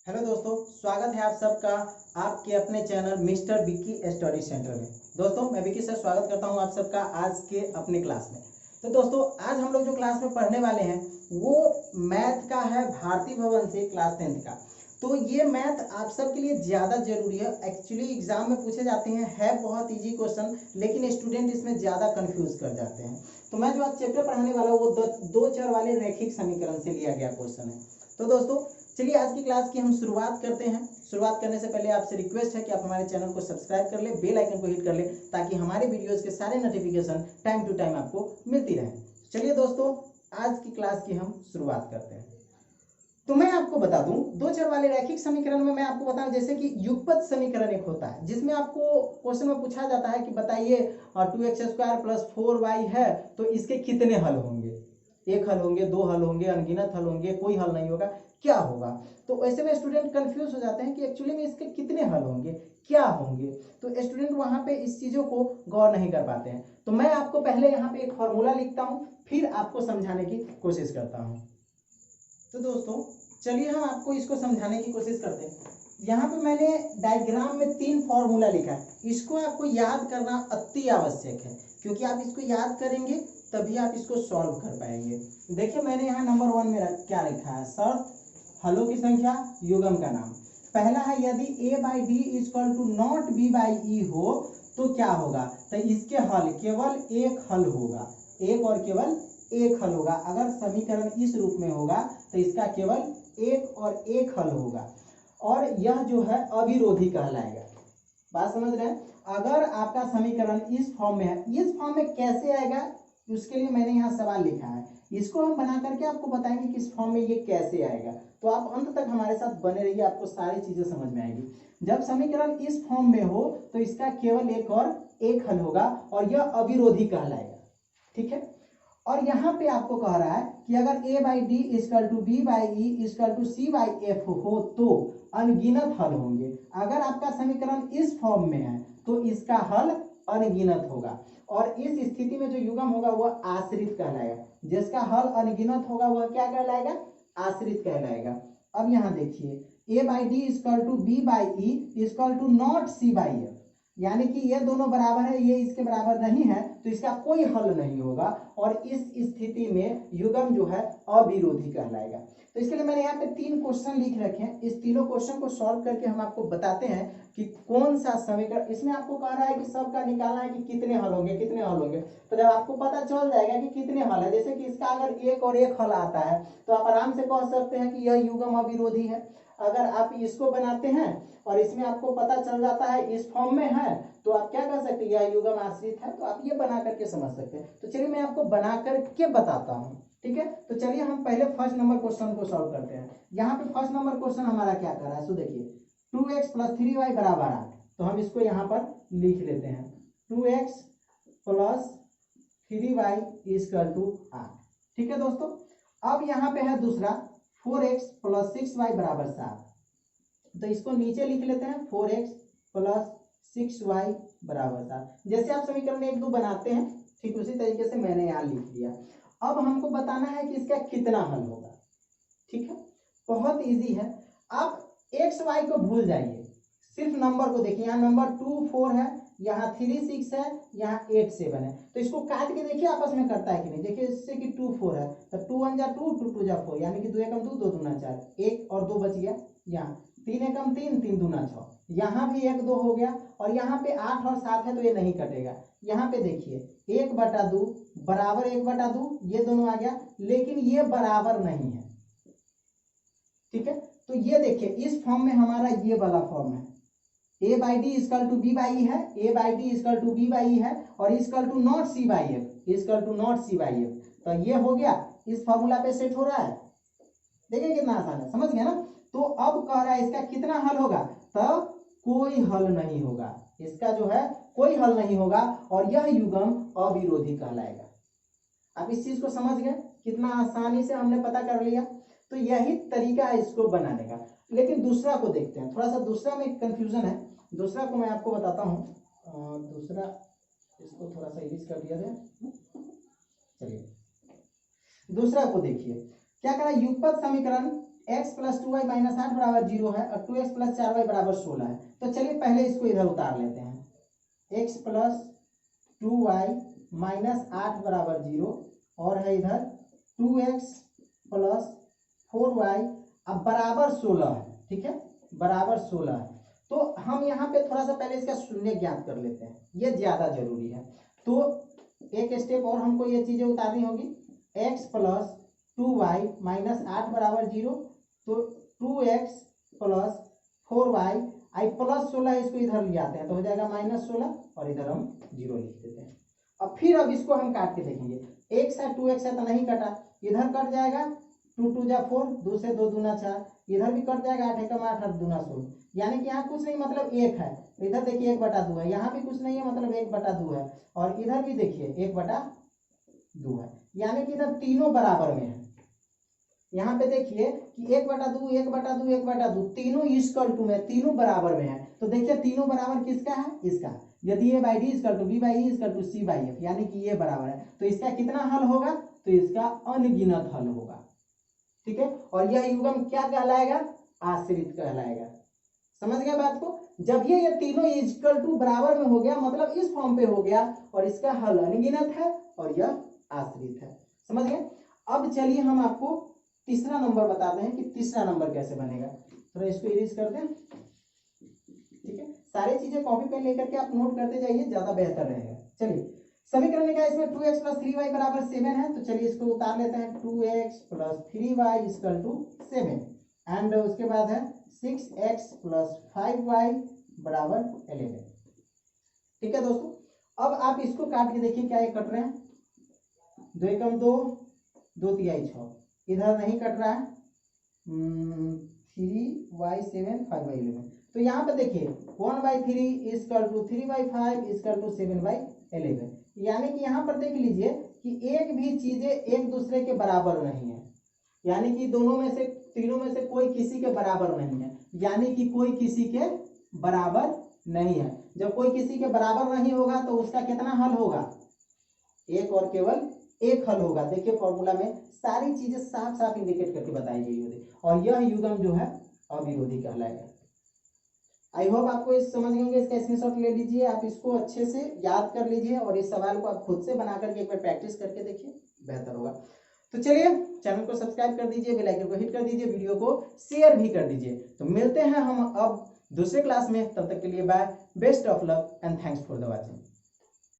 Hello दोस्तों, स्वागत है आप सबका आपके अपने channel mister Vicky study centre में। दोस्तों, मैं विक्की सर स्वागत करता हूं आप सबका आज के अपने क्लास में। तो दोस्तों, आज हम लोग जो क्लास में पढ़ने वाले हैं वो मैथ का है, भारती भवन से क्लास 10th का। तो ये मैथ आप सबके लिए ज़्यादा जरूरी है। एक्चुअली एग्जाम में पूछे जाते हैं, है बहुत इजी क्वेश्चन, लेकिन स्टूडेंट इसमें ज़्यादा कंफ्यूज कर जाते हैं। तो मैं जो आज चैप्टर पढ़ाने वाला हूँ वो दो चर वाले रैखिक समीकरण से लिया गया क्वेश्चन है। तो दोस्तों, चलिए आज की क्लास की हम शुरुआत करते हैं। शुरुआत करने से पहले आपसे रिक्वेस्ट है कि आप हमारे चैनल को सब्सक्राइब कर ले, बेल आइकन को हिट कर ले, ताकि हमारे वीडियोस के सारे नोटिफिकेशन टाइम टू टाइम आपको मिलती रहे। चलिए दोस्तों, आज की क्लास की हम शुरुआत करते हैं। तो मैं आपको बता दूं, दो चर वाले रैखिक समीकरण में मैं आपको बताऊं, जैसे कि युगपत समीकरण एक होता है जिसमें आपको क्वेश्चन में पूछा जाता है कि बताइए 2x² + 4y है तो इसके कितने हल होंगे। एक हल होंगे, दो हल होंगे, अनगिनत हल होंगे, कोई हल नहीं होगा, क्या होगा। तो ऐसे में स्टूडेंट कंफ्यूज हो जाते हैं कि एक्चुअली में इसके कितने हल होंगे, क्या होंगे। तो स्टूडेंट वहां पे इस चीजों को गौर नहीं कर पाते हैं। तो मैं आपको पहले यहाँ पे एक फॉर्मूला लिखता हूँ, फिर आपको समझाने की कोशिश करता हूँ। तो दोस्तों, चलिए हम आपको इसको समझाने की कोशिश करते हैं। यहाँ पे मैंने डायग्राम में 3 फॉर्मूला लिखा है, इसको आपको याद करना अति आवश्यक है, क्योंकि आप इसको याद करेंगे तभी आप इसको सॉल्व कर पाएंगे। देखिए, मैंने यहाँ नंबर 1 में क्या लिखा है, शर्त, हलों की संख्या, युग्म का नाम। पहला है, यदि a/d = नॉट b/e हो तो क्या होगा। तो इसके हल केवल एक हल होगा, एक और केवल एक हल होगा। अगर समीकरण इस रूप में होगा तो इसका केवल एक और एक हल होगा, और यह जो है अविरोधी कहलाएगा। बात समझ रहे हैं। अगर आपका समीकरण इस फॉर्म में है, इस फॉर्म में कैसे आएगा उसके लिए मैंने यहाँ सवाल लिखा है, इसको हम बना करके आपको बताएंगे कि इस फॉर्म में ये कैसे आएगा। तो आप अंत तक हमारे साथ बने रहिए, आपको सारी चीजें समझ में आएगी। जब समीकरण इस फॉर्म में हो तो इसका केवल एक और एक हल होगा और यह अविरोधी कहलाएगा। ठीक है। और यहाँ पे आपको कह रहा है कि अगर a/d = b/e = c/f हो तो अनगिनत हल होंगे। अगर आपका समीकरण इस फॉर्म में है तो इसका हल अनगिनत होगा, और इस स्थिति में जो युग्म होगा वह आश्रित कहलाएगा। जिसका हल अनगिनत होगा वह क्या कहलाएगा, आश्रित कहलाएगा। अब यहाँ देखिए, a/d = b/e = नॉट c/f, यानी कि ये दोनों बराबर है, ये इसके बराबर नहीं है, तो इसका कोई हल नहीं होगा, और इस स्थिति में युग्म जो है अविरोधी कहलाएगा। तो इसके लिए मैंने यहाँ पे 3 क्वेश्चन लिख रखे हैं। इस तीनों क्वेश्चन को सॉल्व करके हम आपको बताते हैं कि कौन सा समीकरण। इसमें आपको कह रहा है कि सबका निकालना है कि कितने हल होंगे, कितने हल होंगे। तो जब आपको पता चल जाएगा कि कितने हल है, जैसे कि इसका अगर एक और एक हल आता है तो आप आराम से कह सकते हैं कि यह युग्म अविरोधी है। अगर आप इसको बनाते हैं और इसमें आपको पता चल जाता है इस फॉर्म में है, तो आप क्या कर सकते हैं, यह युग्म आश्रित है। तो आप ये बना करके समझ सकते हैं। तो चलिए मैं आपको बना करके बताता हूं। ठीक है। तो चलिए हम पहले फर्स्ट नंबर क्वेश्चन को सॉल्व करते हैं। यहाँ पे फर्स्ट नंबर क्वेश्चन हमारा क्या कर रहा है, सो देखिए, 2x + 3y = 8। तो हम इसको यहाँ पर लिख लेते हैं, 2x + 3y = 8। ठीक है दोस्तों। अब यहाँ पे है दूसरा, 4x + 6y = 7। तो इसको नीचे लिख लेते हैं, 4x + 6y = 7। जैसे आप समीकरण 1, 2 बनाते हैं, ठीक उसी तरीके से मैंने यहाँ लिख दिया। अब हमको बताना है कि इसका कितना हल होगा। ठीक है, बहुत इजी है। आप एक्स वाई को भूल जाइए, सिर्फ नंबर को देखिए। यहाँ नंबर 2 4 है, यहाँ 3 6 है, यहाँ 8 7 है। तो इसको काट के देखिए आपस में करता है कि नहीं। देखिए इससे कि 2 4 है तो 2 1 जा 2, 2 2 जा 4, यानी कि 2 1 2, 2 2 4, 1 और 2 बच गया। यहाँ 3 1 3, 3 2 6, यहाँ भी 1 2 हो गया, और यहाँ पे 8 और 7 है तो ये नहीं कटेगा। यहाँ पे देखिए 1/2 बराबर 1/2, ये दोनों आ गया, लेकिन ये बराबर नहीं है। ठीक है। तो ये देखिए इस फॉर्म में हमारा ये वाला फॉर्म है, a/d = b/e है, a/d = b/e है, और नॉट c/f, तो ये हो गया, इस फॉर्मूला पे सेट हो रहा है। देखिए कितना आसान है, समझ गया ना। तो अब कह रहा है इसका कितना हल होगा, तो कोई हल नहीं होगा, इसका जो है कोई हल नहीं होगा, और यह युग्म अविरोधी कहलाएगा। आप इस चीज को समझ गए, कितना आसानी से हमने पता कर लिया। तो यही तरीका है इसको बनाने का। लेकिन दूसरा को देखते हैं, थोड़ा सा दूसरा में कंफ्यूजन है। दूसरा को मैं आपको बताता हूँ। दूसरा, इसको थोड़ा सा इरेज कर दिया जाए। चलिए दूसरा को देखिए, क्या करा, युगपत समीकरण x प्लस 2y माइनस 8 बराबर 0 है और 2x प्लस 4y बराबर 16 है। तो चलिए पहले इसको इधर उतार लेते हैं। x प्लस 2y माइनस 8 बराबर 0 और है इधर 2x प्लस 4y अब बराबर 16 है। ठीक है, बराबर 16 है। तो हम यहाँ पे थोड़ा सा पहले इसका शून्य ज्ञात कर लेते हैं, ये ज्यादा जरूरी है। तो एक स्टेप और हमको ये चीजें उतारनी होगी। x प्लस 2y माइनस 8 बराबर 0, तो 2x प्लस 4y आई प्लस 16 इसको इधर ले जाते हैं तो हो जाएगा माइनस 16 और इधर हम 0 लिख देते हैं। अब इसको हम काट के देखेंगे। x है 2x है तो नहीं कटा, इधर कट जाएगा 2 2 जा 4, 2 से 2 दूना 4, इधर भी कट जाएगा 8 एकम 8 8 दूना 16, यानी कि यहाँ कुछ नहीं मतलब 1 है। इधर देखिए 1/2 है, यहाँ भी कुछ नहीं है मतलब 1/2 है और इधर भी देखिए 1/2 है, यानी कि इधर तीनों बराबर में है। यहाँ पे देखिए कि 1/2 1/2 1/2 तीनों इक्वल टू में, तीनों बराबर में है। तो देखिए तीनों बराबर किसका है, इसका। यदि A by D equal to B by E equal to C by F, यानी कि ये बराबर है, तो इसका कितना हल होगा, तो इसका अनगिनत हल होगा। ठीक है, और यह युग्म क्या कहलाएगा, आश्रित कहलाएगा। समझ गए बात को। जब ये तीनों इक्वल टू बराबर में हो गया मतलब इस फॉर्म पे हो गया और इसका हल अनगिनत है और यह आश्रित है। समझ गए। अब चलिए हम आपको तीसरा नंबर बताते हैं कि तीसरा नंबर कैसे बनेगा। थोड़ा इसको इरेज कर दें। ठीक है, सारी चीजें कॉपी पेन लेकर के आप नोट करते जाइए, ज्यादा बेहतर रहेगा। चलिए समीकरण का इसमें 2x प्लस 3y बराबर 7 है, तो चलिए इसको उतार लेते हैं। 2x plus 3y equal to 7 and उसके बाद है 6x प्लस 5y बराबर 11। ठीक है दोस्तों, अब आप इसको काट के देखिए क्या ये कट रहे हैं। 2 एकम 2, 2 तिहाई 6, इधर नहीं कट रहा है। 3y7 5y11, तो यहाँ पे देखिए 1/3 इक्वल टू 3/5 इक्वल टू 7/11, यानी कि यहाँ पर देख लीजिए कि एक भी चीजें एक दूसरे के बराबर नहीं है, यानी कि दोनों में से, तीनों में से कोई किसी के बराबर नहीं है, यानी कि कोई किसी के बराबर नहीं है। जब कोई किसी के बराबर नहीं होगा तो उसका कितना हल होगा, एक और केवल एक हल होगा। देखिए फॉर्मूला में सारी चीजें साफ साफ इंडिकेट करके बताई गई होगी और यह युग्म जो है अविरोधी कहलाएगा। आई होप आपको इस समझ गए होंगे। इसका स्क्रीनशॉट ले लीजिए, आप इसको अच्छे से याद कर लीजिए और इस सवाल को आप खुद से बना करके एक बार प्रैक्टिस करके देखिए, बेहतर होगा। तो चलिए चैनल को सब्सक्राइब कर दीजिए, बेल आइकन को हिट कर दीजिए, वीडियो को शेयर भी कर दीजिए। तो मिलते हैं हम अब दूसरे क्लास में, तब तक के लिए bye, best of luck and thanks for the watching.